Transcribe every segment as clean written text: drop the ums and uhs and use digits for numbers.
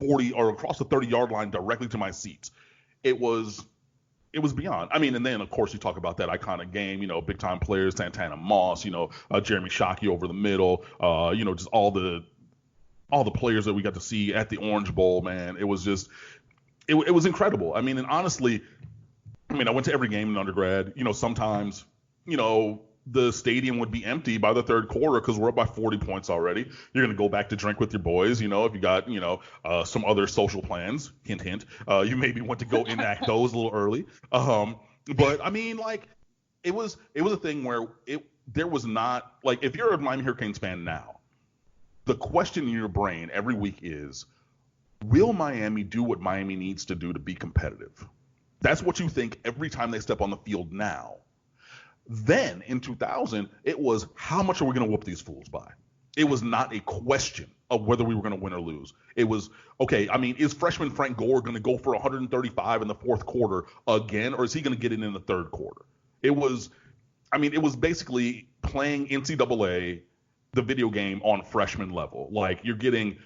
40 or across the 30-yard line directly to my seats. It was beyond. I mean, and then of course you talk about that iconic game, big time players, Santana Moss, Jeremy Shockey over the middle, just all the players that we got to see at the Orange Bowl, man. It was just, it was incredible. I mean, and honestly, I went to every game in undergrad. Sometimes, the stadium would be empty by the third quarter because we're up by 40 points already. You're going to go back to drink with your boys, if you got, some other social plans, hint, hint. You maybe want to go enact those a little early. But I mean, like, it was a thing where there was not, like, if you're a Miami Hurricanes fan now, the question in your brain every week is, will Miami do what Miami needs to do to be competitive? That's what you think every time they step on the field now. Then in 2000, it was, how much are we going to whoop these fools by? It was not a question of whether we were going to win or lose. It was, okay, is freshman Frank Gore going to go for 135 in the fourth quarter again, or is he going to get it in the third quarter? It was basically playing NCAA, the video game, on freshman level. Like, you're getting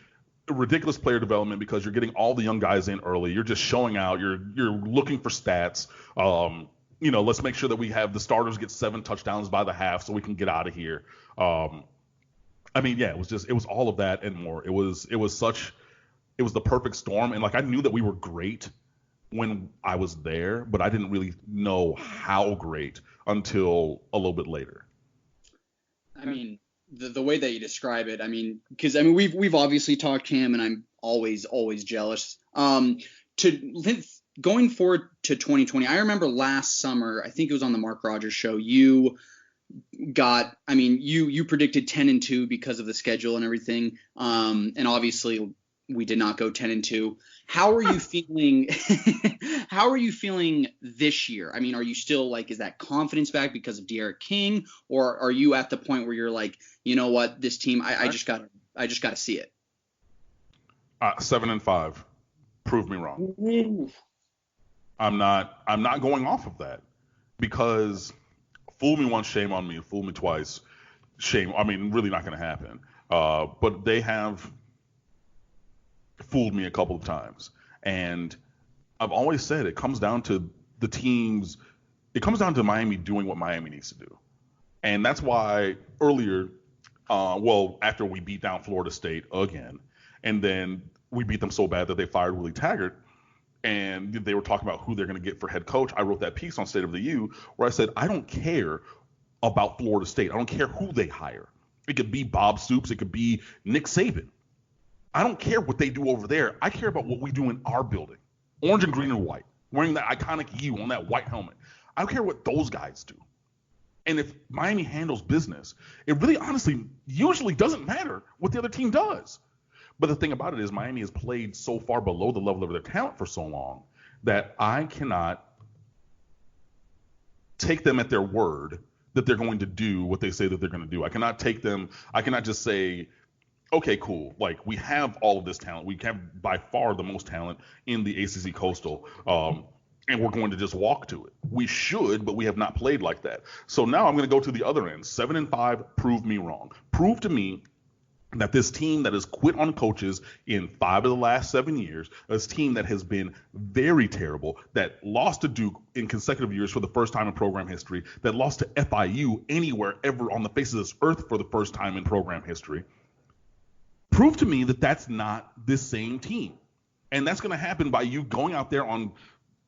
ridiculous player development because you're getting all the young guys in early. You're just showing out. You're looking for stats. Let's make sure that we have the starters get 7 touchdowns by the half so we can get out of here. It was all of that and more. It was the perfect storm. And like, I knew that we were great when I was there, but I didn't really know how great until a little bit later. I mean, the way that you describe it, because we've obviously talked, Cam, and I'm always jealous. Going forward to 2020, I remember last summer, I think it was on the Mark Rogers show, you predicted 10-2 because of the schedule and everything. And obviously we did not go 10-2. How are you feeling? How are you feeling this year? Are you still like, is that confidence back because of De'Aaron King, or are you at the point where you're like, you know what, this team, I just gotta see it? 7-5. Prove me wrong. Ooh. I'm not going off of that, because fool me once, shame on me. Fool me twice, shame. Really not going to happen. But they have fooled me a couple of times, and I've always said it comes down to the teams. It comes down to Miami doing what Miami needs to do, and that's why earlier, after we beat down Florida State again, and then we beat them so bad that they fired Willie Taggart, and they were talking about who they're going to get for head coach. I wrote that piece on State of the U where I said, I don't care about Florida State. I don't care who they hire. It could be Bob Stoops. It could be Nick Saban. I don't care what they do over there. I care about what we do in our building. Orange and green and white, wearing that iconic U on that white helmet. I don't care what those guys do. And if Miami handles business, it really honestly usually doesn't matter what the other team does. But the thing about it is Miami has played so far below the level of their talent for so long that I cannot take them at their word that they're going to do what they say that they're going to do. I cannot just say, okay, cool. Like, we have all of this talent. We have by far the most talent in the ACC Coastal, and we're going to just walk to it. We should, but we have not played like that. So now I'm going to go to the other end. 7-5, prove me wrong. Prove to me that this team that has quit on coaches in 5 of the last 7 years, this team that has been very terrible, that lost to Duke in consecutive years for the first time in program history, that lost to FIU anywhere ever on the face of this earth for the first time in program history, prove to me that that's not this same team. And that's going to happen by you going out there on,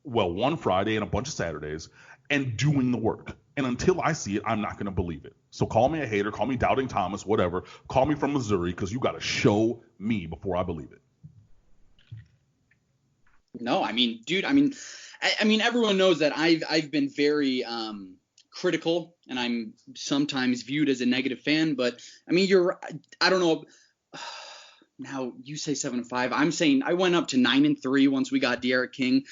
one Friday and a bunch of Saturdays and doing the work. And until I see it, I'm not going to believe it. So call me a hater, call me Doubting Thomas, whatever. Call me from Missouri, because you got to show me before I believe it. No, dude, everyone knows that I've been very critical, and I'm sometimes viewed as a negative fan. But I don't know. Now you say 7-5. I'm saying I went up to 9-3 once we got De'Aaron King.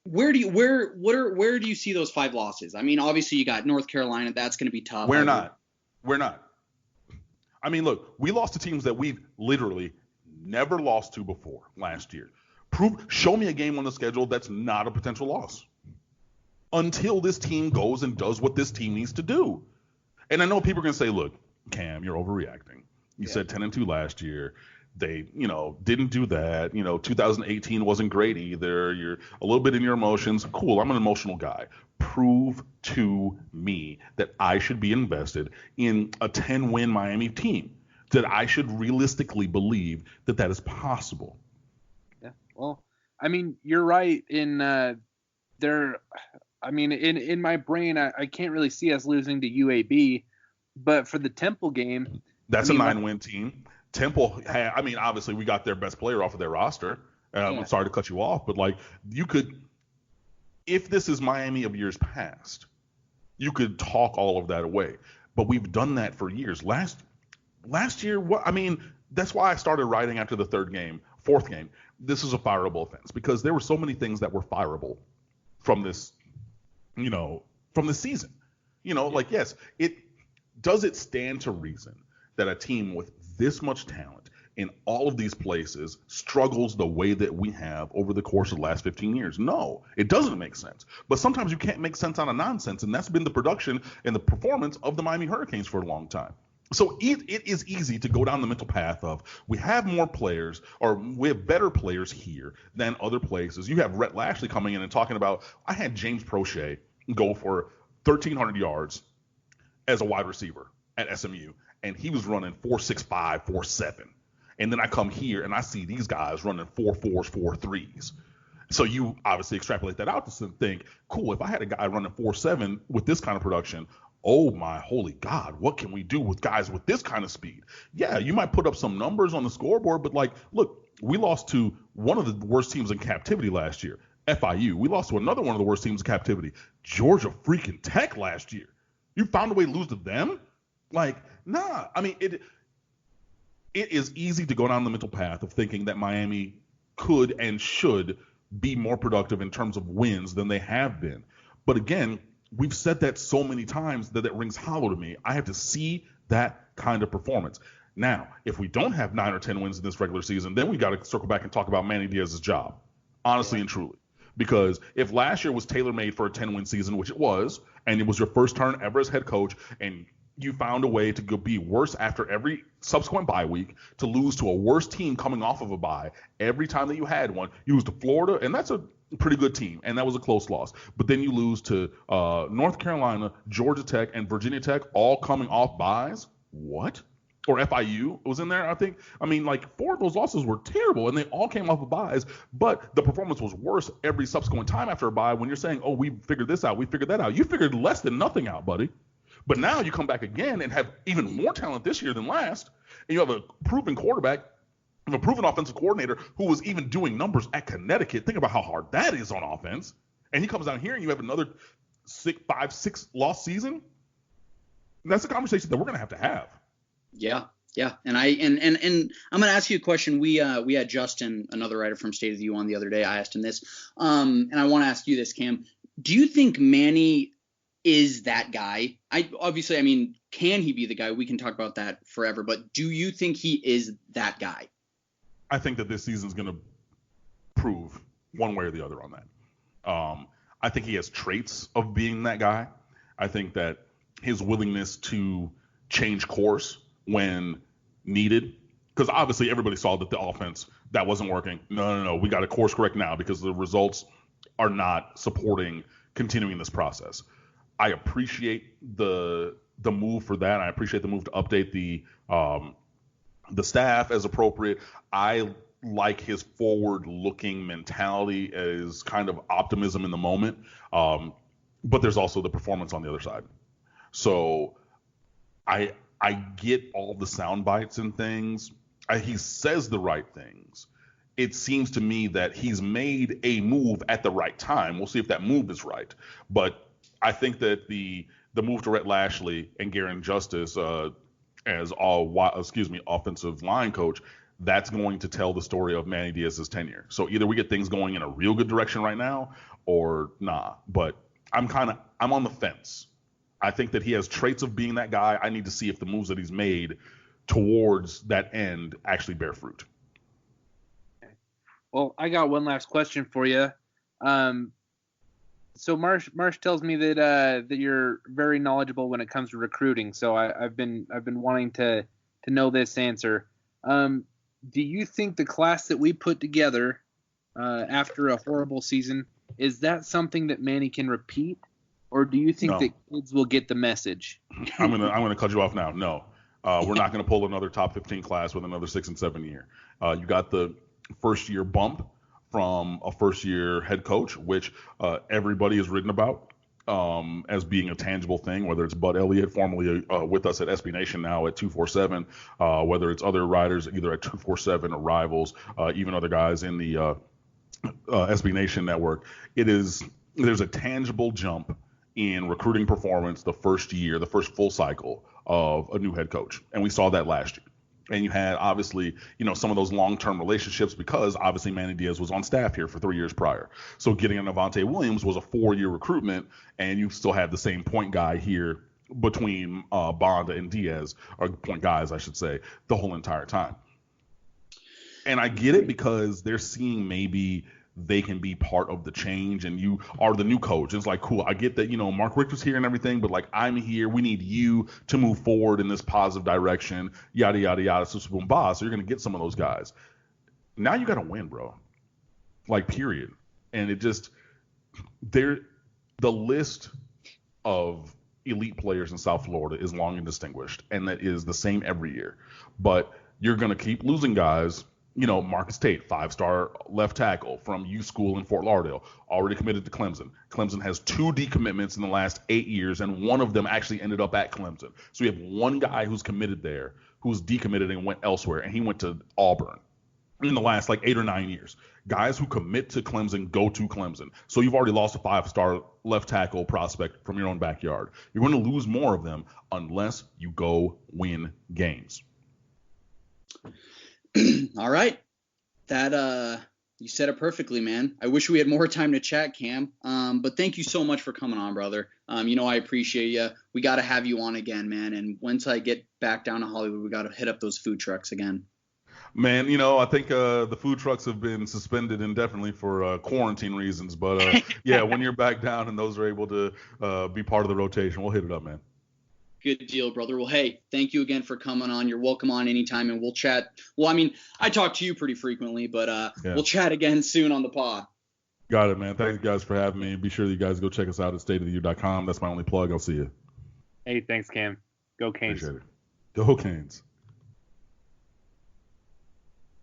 Where do you see those 5 losses? Obviously you got North Carolina. That's going to be tough. We're not. Look, we lost to teams that we've literally never lost to before last year. Show me a game on the schedule that's not a potential loss until this team goes and does what this team needs to do. And I know people are going to say, look, Cam, you're overreacting. You said 10-2 last year. They, didn't do that. 2018 wasn't great either. You're a little bit in your emotions. Cool, I'm an emotional guy. Prove to me that I should be invested in a 10-win Miami team, that I should realistically believe that that is possible. Yeah, well, I mean, you're right in in my brain, I can't really see us losing to UAB, but for the Temple game, that's a 9-win team. Temple, obviously we got their best player off of their roster. I'm sorry to cut you off, but you could, if this is Miami of years past, you could talk all of that away. But we've done that for years. Last year, that's why I started writing after the fourth game. This is a fireable offense, because there were so many things that were fireable from this, from the season. Yes, does it stand to reason that a team with this much talent in all of these places struggles the way that we have over the course of the last 15 years? No, it doesn't make sense. But sometimes you can't make sense out of nonsense, and that's been the production and the performance of the Miami Hurricanes for a long time. So it is easy to go down the mental path of we have more players, or we have better players here than other places. You have Rhett Lashley coming in and talking about, I had James Prochet go for 1,300 yards as a wide receiver at SMU, and he was running 4.65, 4.7. And then I come here and I see these guys running 4.4s, 4.3s. So you obviously extrapolate that out to think, cool, if I had a guy running 4.7 with this kind of production, oh my holy God, what can we do with guys with this kind of speed? Yeah, you might put up some numbers on the scoreboard, but look, we lost to one of the worst teams in captivity last year, FIU. We lost to another one of the worst teams in captivity, Georgia freaking Tech, last year. You found a way to lose to them? Nah. It is easy to go down the mental path of thinking that Miami could and should be more productive in terms of wins than they have been. But again, we've said that so many times that it rings hollow to me. I have to see that kind of performance. Now, if we don't have 9 or 10 wins in this regular season, then we got to circle back and talk about Manny Diaz's job, honestly and truly. Because if last year was tailor-made for a 10-win season, which it was, and it was your first turn ever as head coach, and you found a way to be worse after every subsequent bye week, to lose to a worse team coming off of a bye every time that you had one. You lose to Florida, and that's a pretty good team, and that was a close loss. But then you lose to North Carolina, Georgia Tech, and Virginia Tech, all coming off byes. What? Or FIU was in there, I think. 4 of those losses were terrible, and they all came off of byes, but the performance was worse every subsequent time after a bye. When you're saying, oh, we figured this out, we figured that out, you figured less than nothing out, buddy. But now you come back again and have even more talent this year than last, and you have a proven quarterback, a proven offensive coordinator who was even doing numbers at Connecticut. Think about how hard that is on offense. And he comes down here and you have another 5-6 loss season. That's a conversation that we're going to have. Yeah. And I'm going to ask you a question. We had Justin, another writer from State of the U, on the other day. I asked him this. And I want to ask you this, Cam. Do you think Manny is that guy? Can he be the guy? We can talk about that forever. But do you think he is that guy? I think that this season's going to prove one way or the other on that. I think he has traits of being that guy. I think that his willingness to change course when needed, because obviously everybody saw that the offense, that wasn't working. No, we got to course correct now because the results are not supporting continuing this process. I appreciate the move for that. I appreciate the move to update the staff as appropriate. I like his forward-looking mentality as kind of optimism in the moment. But there's also the performance on the other side. So I get all the sound bites and things. He says the right things. It seems to me that he's made a move at the right time. We'll see if that move is right. But I think that the move to Rhett Lashley and Garen Justice as offensive line coach, that's going to tell the story of Manny Diaz's tenure. So either we get things going in a real good direction right now or nah. But I'm on the fence. I think that he has traits of being that guy. I need to see if the moves that he's made towards that end actually bear fruit. Well, I got one last question for you. So Marsh tells me that you're very knowledgeable when it comes to recruiting. So I've been wanting to know this answer. do you think the class that we put together after a horrible season, is that something that Manny can repeat, or do you think that kids will get the message? I'm gonna cut you off now. No, we're not gonna pull another top 15 class with another 6 and 7 year. You got the first year bump from a first year head coach, which everybody has written about as being a tangible thing, whether it's Bud Elliott, formerly with us at SB Nation, now at 247, whether it's other writers either at 247 or Rivals, even other guys in the SB Nation network. There's a tangible jump in recruiting performance the first year, the first full cycle of a new head coach. And we saw that last year. And you had, obviously, some of those long-term relationships because, obviously, Manny Diaz was on staff here for 3 years prior. So getting a Navonte Williams was a 4-year recruitment, and you still had the same point guy here between Bonda and Diaz, or point guys, I should say, the whole entire time. And I get it because they're seeing maybe they can be part of the change, and you are the new coach. It's like, cool, I get that, Mark Richter's here and everything, but, like, I'm here. We need you to move forward in this positive direction, yada, yada, yada, so boom, boss. So you're going to get some of those guys. Now you got to win, bro. Like, period. And the list of elite players in South Florida is long and distinguished, and that is the same every year. But you're going to keep losing guys. Marcus Tate, 5-star left tackle from U School in Fort Lauderdale, already committed to Clemson. Clemson has 2 decommitments in the last 8 years, and one of them actually ended up at Clemson. So you have one guy who's committed there, who's decommitted and went elsewhere, and he went to Auburn in the last 8 or 9 years. Guys who commit to Clemson go to Clemson. So you've already lost a 5-star left tackle prospect from your own backyard. You're going to lose more of them unless you go win games. All right. That you said it perfectly, man. I wish we had more time to chat, Cam. But thank you so much for coming on, brother. I appreciate you. We got to have you on again, man. And once I get back down to Hollywood, we got to hit up those food trucks again. Man, I think the food trucks have been suspended indefinitely for quarantine reasons. But yeah, when you're back down and those are able to be part of the rotation, we'll hit it up, man. Good deal, brother. Well, hey, thank you again for coming on. You're welcome on anytime, and we'll chat. Well, I mean, I talk to you pretty frequently, but We'll chat again soon on the pod. Got it, man. Thanks, guys, for having me. Be sure you guys go check us out at stateoftheu.com. That's my only plug. I'll see you. Hey, thanks, Cam. Go Canes. Appreciate it. Go Canes.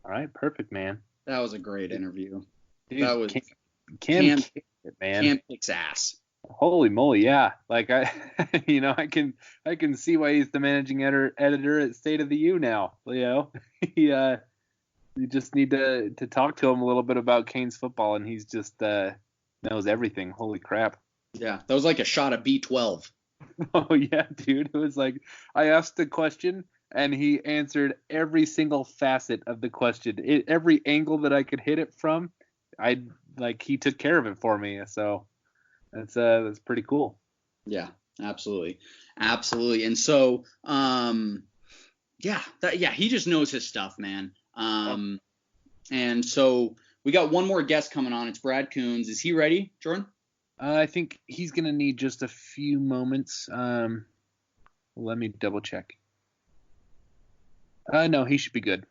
All right, perfect, man. That was a great interview. Dude, that was Cam kicked it, man. Cam kicks ass. Holy moly, yeah. Like I can see why he's the managing editor at State of the U now. You just need to talk to him a little bit about Canes football, and he's just knows everything. Holy crap. Yeah, that was like a shot of B12. Oh yeah, dude. It was like I asked the question and he answered every single facet of the question. Every angle that I could hit it from, he took care of it for me. So that's pretty cool. Yeah, absolutely. And so, he just knows his stuff, man. And so we got one more guest coming on. It's Brad Kunz. Is he ready, Jordan? I think he's going to need just a few moments. Let me double check. No, he should be good.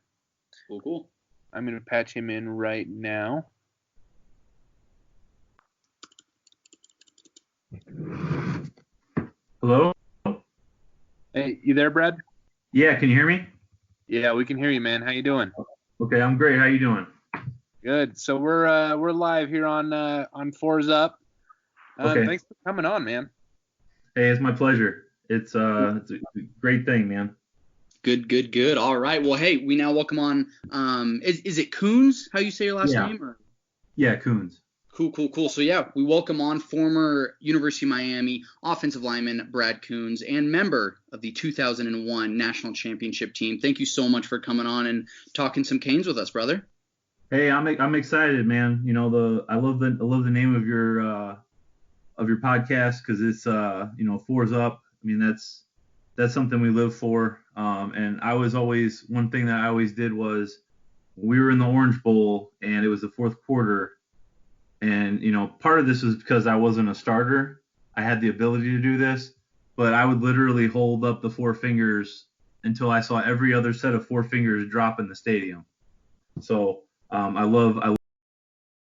Cool. I'm going to patch him in right now. Hello? Hey, you there, Brad? Yeah, can you hear me? Yeah, we can hear you, man. How you doing? Okay, I'm great. How you doing? Good. So we're live here on Fours Up. Okay. Thanks for coming on, man. Hey, it's my pleasure. It's a great thing, man. Good. All right. Well, hey, we now welcome on. Is it Kunz? How you say your last name? Or? Yeah, Kunz. Cool. So yeah, we welcome on former University of Miami offensive lineman Brad Kunz and member of the 2001 National Championship team. Thank you so much for coming on and talking some Canes with us, brother. Hey, I'm excited, man. I love the name of your podcast because it's Fours Up. I mean that's something we live for. And I was always, one thing that I always did was we were in the Orange Bowl and it was the fourth quarter. And, part of this was because I wasn't a starter. I had the ability to do this, but I would literally hold up the four fingers until I saw every other set of four fingers drop in the stadium. So I love